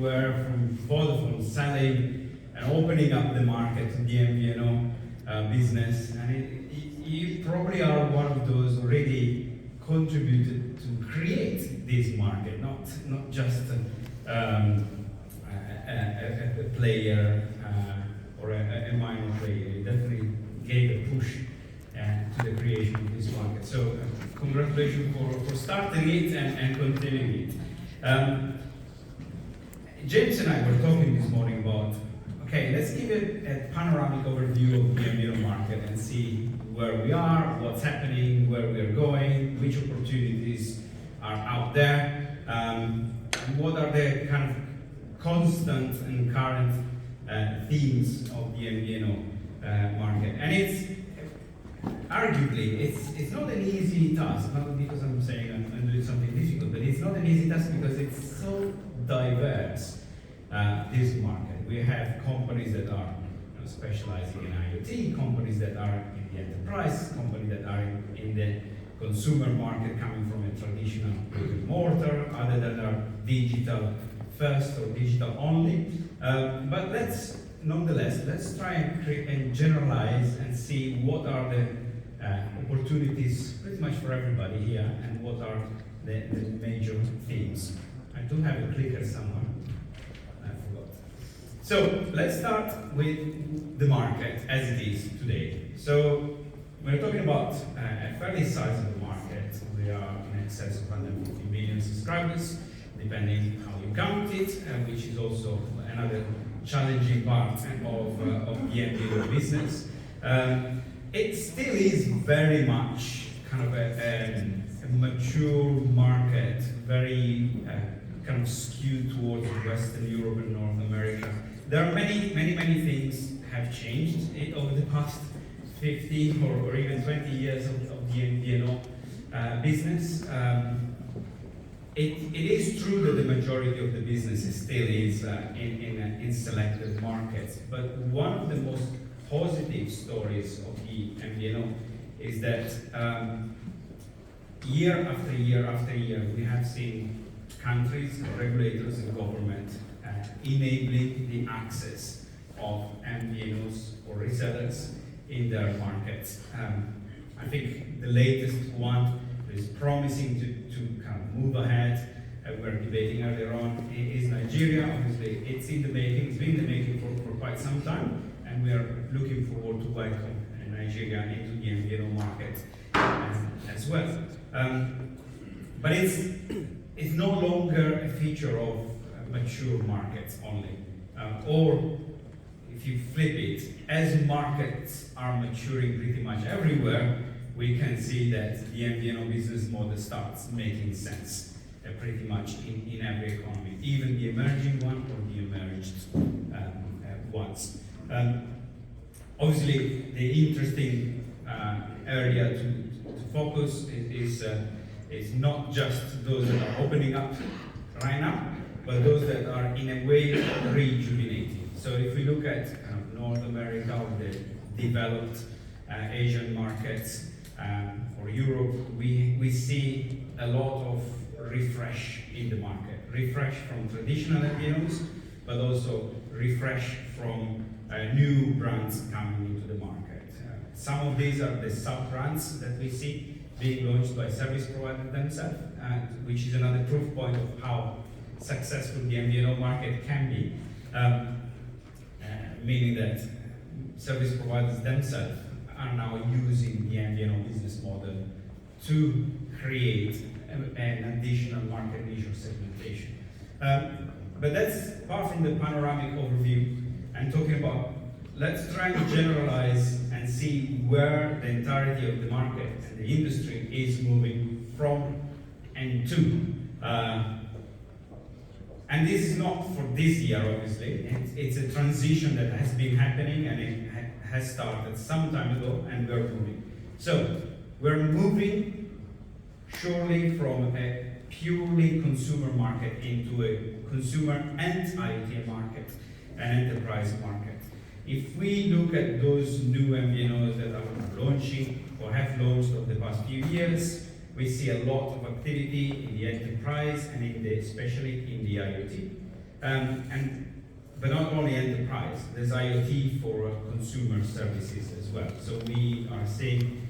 everywhere, from Vodafone selling and opening up the market to the MVNO business, and you probably are one of those already contributed to create this market, not just a player or a minor player. You definitely gave a push to the creation of this market. So congratulations for starting it and continuing it. James and I were talking this morning about, okay, let's give a panoramic overview of the MVNO market and see where we are, what's happening, where we are going, which opportunities are out there, and what are the kind of constant and current themes of the MVNO market. And it's arguably, it's not an easy task, not because I'm saying I'm doing something difficult, but it's not an easy task because it's so diverse, this market. We have companies that are specializing in IoT, companies that are in the enterprise, companies that are in the consumer market coming from a traditional brick and mortar, other that are digital first or digital only. But nonetheless, let's try and generalize and see what are the opportunities pretty much for everybody here and what are the major themes. I do have a clicker somewhere. I forgot. So let's start with the market as it is today. So we're talking about a fairly sizable market. We are in excess of 150 million subscribers, depending how you count it, which is also another challenging part of the MVNO business. It still is very much kind of a mature market, very kind of skewed towards Western Europe and North America. There are many things have changed over the past 50 or even 20 years of the MVNO business. It is true that the majority of the business still is in selected markets, but one of the most positive stories of the MVNO is that year after year after year, we have seen countries, regulators, and government enabling the access of MVNOs or resellers in their markets. I think the latest one is promising to kind of move ahead. We're debating earlier on is Nigeria. Obviously, it's in the making. It's been in the making for quite some time, and we are looking forward to welcome Nigeria into the MVNO market as well. But it's no longer a feature of mature markets only, or if you flip it, as markets are maturing pretty much everywhere, we can see that the MVNO business model starts making sense pretty much in every economy, even the emerging one or the emerged ones. Obviously, the interesting area to focus is not just those that are opening up right now, but those that are in a way rejuvenating. So if we look at North America or the developed Asian markets, or Europe, we see a lot of refresh in the market. Refresh from traditional MVNOs, but also refresh from new brands coming into the market. Some of these are the sub-brands that we see being launched by service providers themselves, which is another proof point of how successful the MVNO market can be, meaning that service providers themselves are now using the MVNO business model to create an additional market niche or segmentation. But that's apart from the panoramic overview and talking about, let's try to generalize and see where the entirety of the market and the industry is moving from and to. And this is not for this year, obviously. It's a transition that has been happening and it has started some time ago, and we're moving. So we're moving surely from a purely consumer market into a consumer and IoT market, an enterprise market. If we look at those new MVNOs that are launching or have launched over the past few years, we see a lot of activity in the enterprise and especially in the IoT. But not only enterprise, there's IoT for consumer services as well. So we are seeing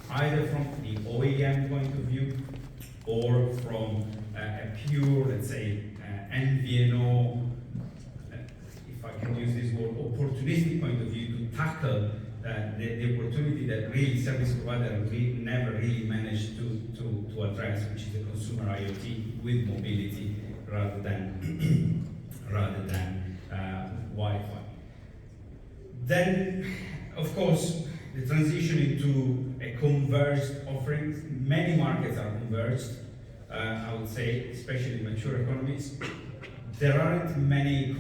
either from the OEM point of view or from a pure, let's say, MVNO, if I can use this word, opportunistic point of view to tackle the opportunity that really service provider never really managed to address, which is the consumer IoT with mobility rather than Wi-Fi. Then, of course, the transition into a converged offerings. Many markets are converged. I would say, especially in mature economies, there aren't many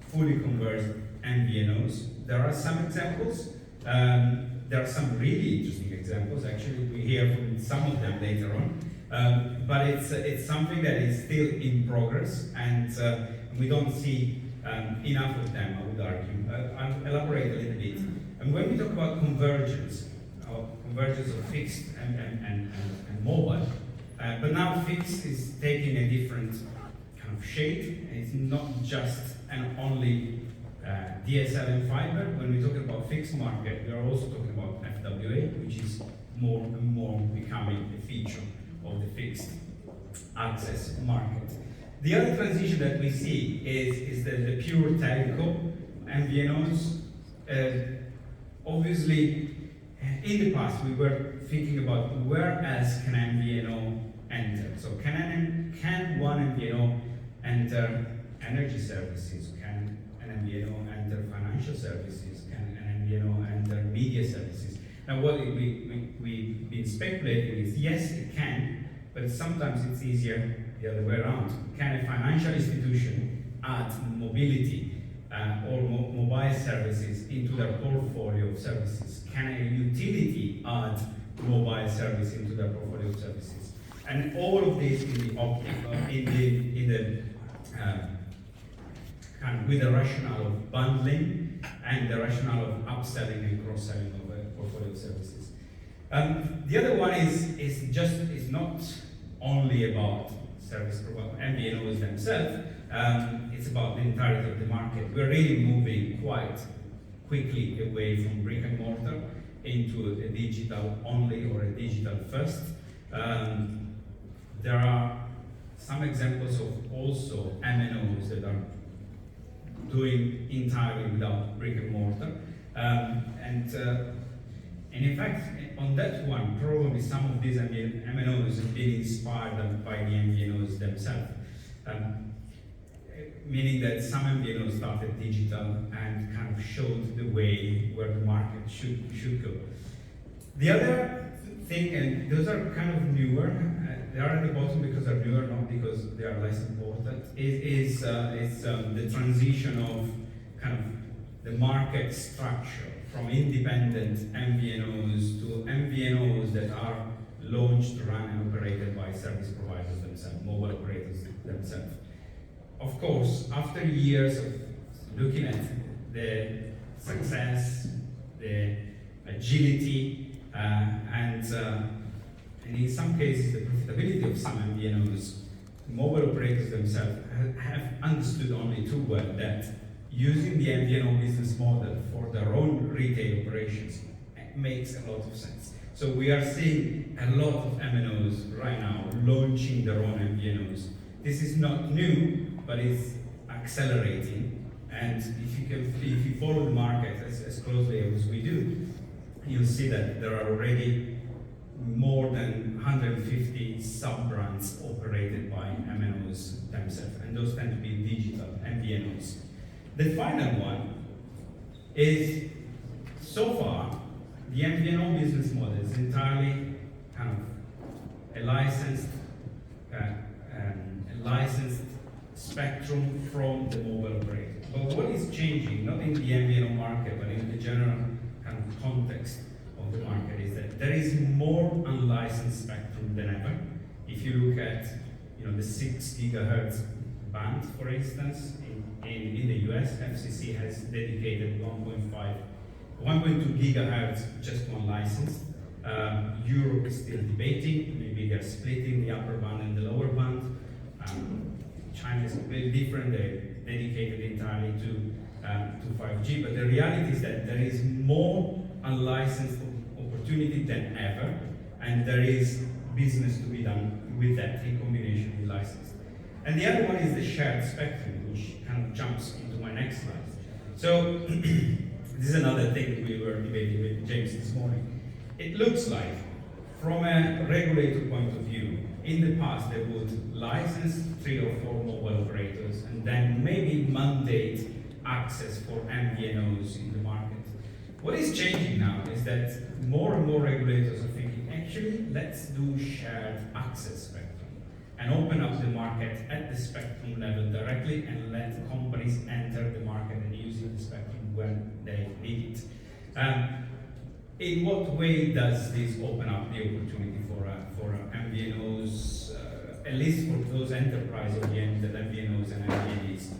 fully converged MVNOs. There are some examples. There are some really interesting examples. Actually, we hear from some of them later on. But it's something that is still in progress, and we don't see enough of them, I would argue. I'll elaborate a little bit. And when we talk about convergence of fixed and mobile, but now fixed is taking a different kind of shape. It's not just and only DSL and fiber. When we talk about fixed market, we are also talking about FWA, which is more and more becoming a feature of the fixed access market. The other transition that we see is the pure telco MVNOs. Obviously, in the past we were thinking about where else can MVNO enter. So can one MVNO enter energy services? Can an MVNO enter financial services? Can an MVNO enter media services? Now, what we've been speculating is yes, it can, but sometimes it's easier the other way around. Can a financial institution add mobility or mobile services into their portfolio of services? Can a utility add mobile service into their portfolio of services? And all of this with the rationale of bundling and the rationale of upselling and cross-selling of a portfolio of services. The other one is not only about service provider MVNOs themselves. It's about the entirety of the market. We're really moving quite quickly away from brick and mortar into a digital only or a digital first. There are some examples of also MNOs that are doing entirely without brick and mortar. And in fact, on that one, probably some of these MNOs have been inspired by the MVNOs themselves. Meaning that some MVNOs started digital and kind of showed the way where the market should go. The other thing, and those are kind of newer, they are at the bottom because they're newer, not because they are less important, is the transition of kind of the market structure from independent MVNOs to MVNOs that are launched, run, and operated by service providers themselves, mobile operators themselves. Of course, after years of looking at the success, the agility, and in some cases the profitability of some MVNOs, mobile operators themselves have understood only too well that using the MVNO business model for their own retail operations makes a lot of sense. So we are seeing a lot of MNOs right now launching their own MVNOs. This is not new, but it's accelerating. And if you follow the market as closely as we do, you'll see that there are already more than 150 sub-brands operated by MNOs themselves, and those tend to be digital MVNOs. The final one is, so far, the MVNO business model is entirely kind of a licensed spectrum from the mobile operator. But what is changing, not in the MVNO market, but in the general kind of context of the market, is that there is more unlicensed spectrum than ever. If you look at the 6 gigahertz band, for instance, in the US, FCC has dedicated 1.2 gigahertz just one license. Europe is still debating, maybe they're splitting the upper band and the lower band. China is completely different. They're dedicated entirely to 5G. But the reality is that there is more unlicensed opportunity than ever, and there is business to be done with that in combination with license. And the other one is the shared spectrum, which kind of jumps into my next slide. So this is another thing we were debating with James this morning. It looks like, from a regulator point of view, in the past they would license 3 or 4 mobile operators and then maybe mandate access for MVNOs in the market. What is changing now is that more and more regulators are thinking, actually, let's do shared access spectrum and open up the market at the spectrum level directly and let companies enter the market and use the spectrum when they need it. In what way does this open up the opportunity for MVNOs, at least for those enterprise-oriented MVNOs and MVNEs?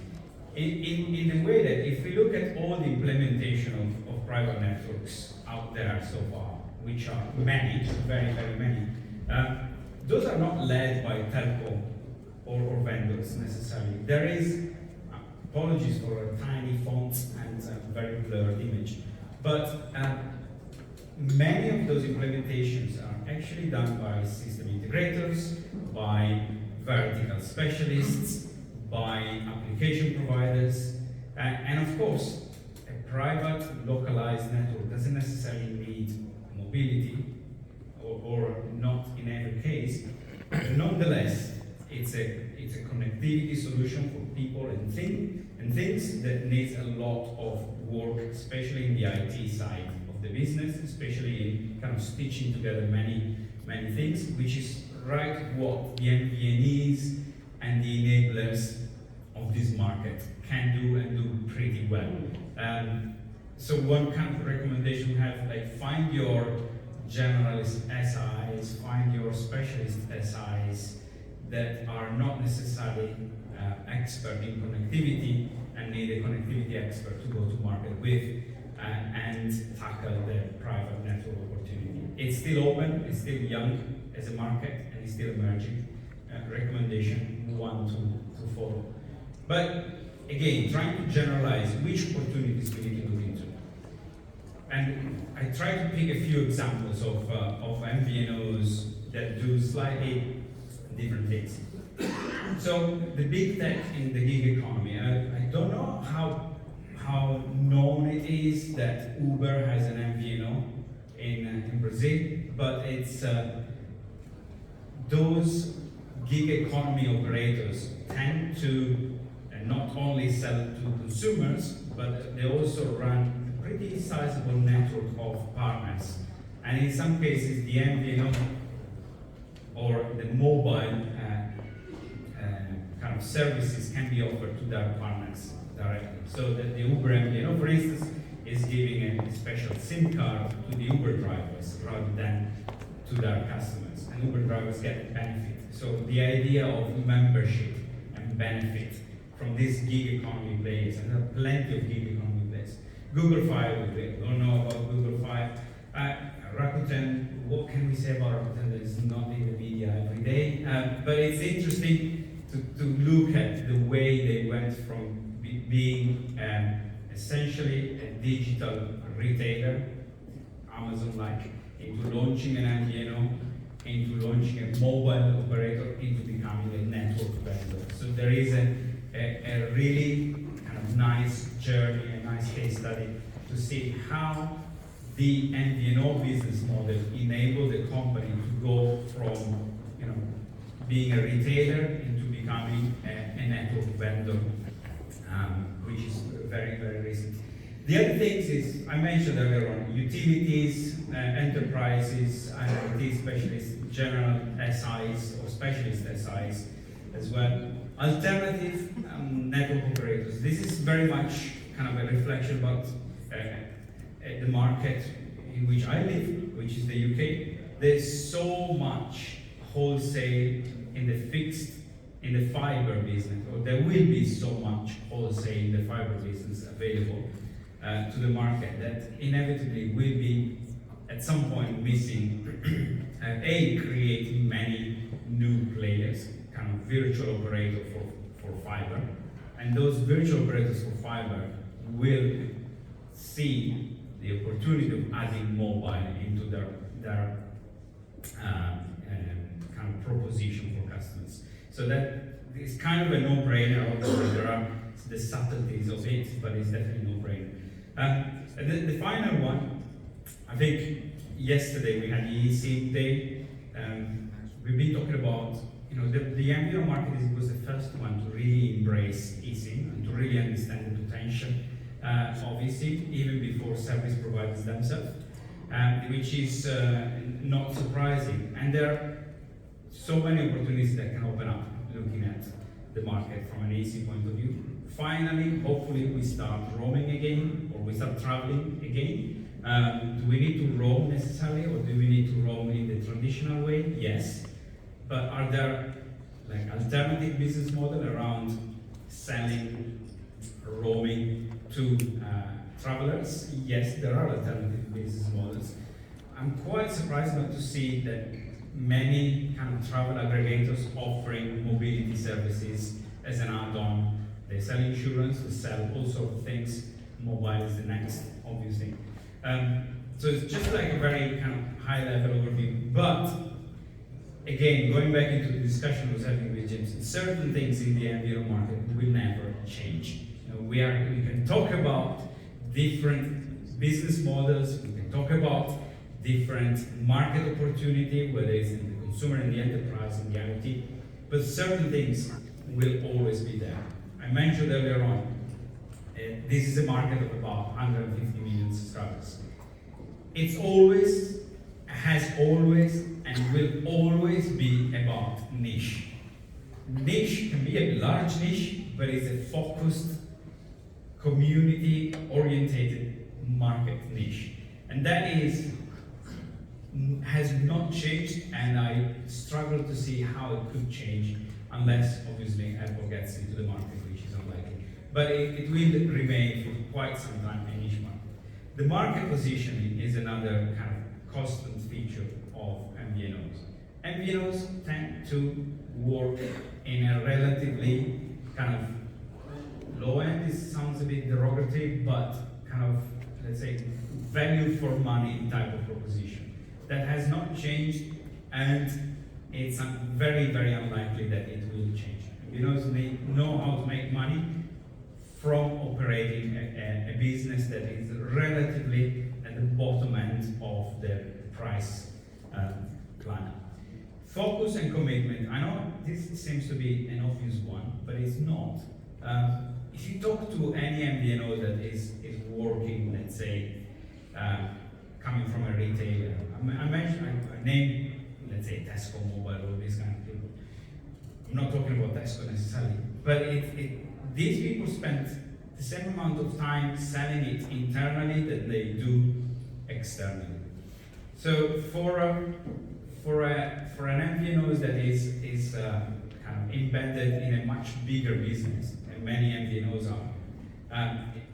In a way that if we look at all the implementation of private networks out there so far, which are many, very, very many, those are not led by telco or vendors necessarily. There is, apologies for a tiny font and a very blurred image, but many of those implementations are actually done by system integrators, by vertical specialists, by application providers, and of course, a private localized network doesn't necessarily need mobility, or not in every case, but nonetheless, it's a connectivity solution for people and things that needs a lot of work, especially in the IT side of the business, especially in kind of stitching together many things, which is right what the MVNEs and the enablers of this market can do and do pretty well. So one kind of recommendation we have, like, find your generalist SIs, find your specialist SIs that are not necessarily expert in connectivity and need a connectivity expert to go to market with and tackle the private network opportunity. It's still open, it's still young as a market, and it's still emerging. Recommendation one to follow. But again, trying to generalize which opportunities we need to look into. And I try to pick a few examples of MVNOs that do slightly different things. So the big tech in the gig economy, I don't know how known it is that Uber has an MVNO in Brazil, but it's those gig economy operators tend to not only sell to consumers, but they also run a pretty sizable network of partners. And in some cases, the MVNO or the mobile kind of services can be offered to their partners directly. So that the Uber MVNO, for instance, is giving a special SIM card to the Uber drivers rather than to their customers. And Uber drivers get benefit. So the idea of membership and benefit from these gig economy players, and there are plenty of gig economy players. Google Fi, we don't know about Google Fi. Rakuten, what can we say about Rakuten that is not in the media every day? But it's interesting to look at the way they went from being essentially a digital retailer, Amazon-like, into launching an MVNO, into launching a mobile operator, into becoming a network vendor. So there is a really kind of nice journey, a nice case study to see how the MVNO business model enabled the company to go from being a retailer into becoming a network vendor, which is very, very recent. The other things is, I mentioned earlier on, utilities, enterprises, IT specialists, general SIs or specialist SIs as well. Alternative network operators. This is very much kind of a reflection about the market in which I live, which is the UK. There's so much wholesale in the fiber business, or there will be so much wholesale in the fiber business available to the market that inevitably will be at some point missing creating many new players, kind of virtual operator for fiber, and those virtual operators for fiber will see the opportunity of adding mobile into their kind of proposition for customers. So that is kind of a no-brainer. Obviously, there are the subtleties of it, but it's definitely a no-brainer. And then the final one, I think yesterday we had the eSIM day. We've been talking about, the MVNO market was the first one to really embrace eSIM and to really understand the potential of eSIM, even before service providers themselves, which is not surprising. And there are so many opportunities that can open up looking at the market from an eSIM point of view. Finally, hopefully we start roaming again, or we start traveling again. Do we need to roam necessarily, or do we need to roam in the traditional way? Yes. But are there alternative business model around selling roaming to travelers? Yes, there are alternative business models. I'm quite surprised not to see that many kind of travel aggregators offering mobility services as an add-on. They sell insurance, they sell all sorts of things. Mobile is the next, obviously. So it's just like a very kind of high-level overview. But again, going back into the discussion I was having with James, certain things in the MVNO market will never change. We can talk about different business models, we can talk about different market opportunity, whether it's in the consumer, in the enterprise, in the IoT, but certain things will always be there. I mentioned earlier on, this is a market of about 150 million subscribers. It's always, has always, and will always be about niche. Niche can be a large niche, but it's a focused, community-orientated market niche. And that has not changed, and I struggle to see how it could change unless, obviously, Apple gets into the market, which is unlikely. But it will remain for quite some time a niche market. The market positioning is another kind of constant feature of MVNOs. MVNOs tend to work in a relatively kind of low end. This sounds a bit derogatory, but kind of, let's say, value for money type of proposition. That has not changed, and it's very, very unlikely that it will change. MVNOs know how to make money from operating a business that is relatively at the bottom end of the price plan. Focus and commitment. I know this seems to be an obvious one, but it's not. If you talk to any MVNO that is working, let's say, coming from a retailer, I name, let's say, Tesco Mobile or these kind of people. I'm not talking about Tesco necessarily, but these people spend the same amount of time selling it internally that they do externally. So for an MVNO that is kind of embedded in a much bigger business, and many MVNOs are,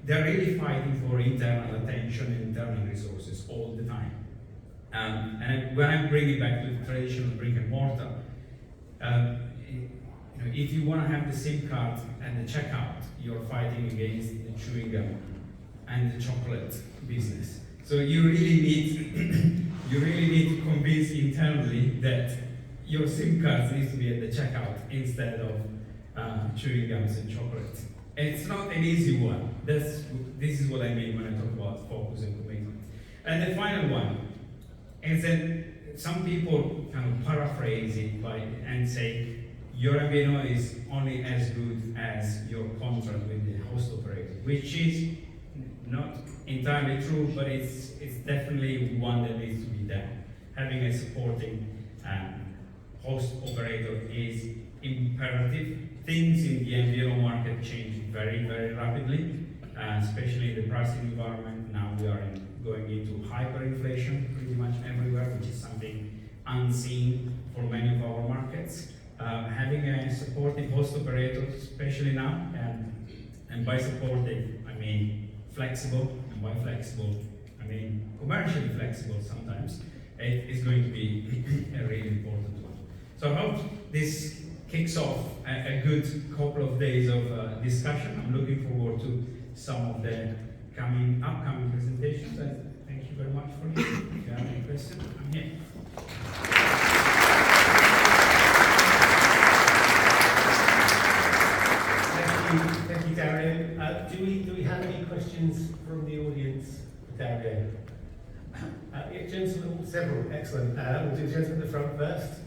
they're really fighting for internal attention and internal resources all the time. And when I bring it back to the traditional brick and mortar, if you want to have the SIM card and the checkout, you're fighting against the chewing gum and the chocolate business. So you really need to convince internally that your SIM cards need to be at the checkout instead of chewing gums and chocolate. And it's not an easy one. This is what I mean when I talk about focus and commitment. And the final one is that some people kind of paraphrase it and say, your MVNO is only as good as your contract with the host operator, which is not entirely true, but it's definitely one that needs to be there. Having a supporting host operator is imperative. Things in the MVNO market change very, very rapidly, especially in the pricing environment. Now we are going into hyperinflation pretty much everywhere, which is something unseen for many of our markets. Having a supportive host operator, especially now, and by supportive, I mean flexible, and by flexible, I mean commercially flexible sometimes, it is going to be a really important one. So I hope this kicks off a good couple of days of discussion. I'm looking forward to some of the upcoming presentations, and thank you very much for listening. If you have any questions, I'm here. Thank you, Dario. Do we have any questions from the audience for Dario? Yeah, gentlemen, several, excellent. We'll do the gentleman at the front first.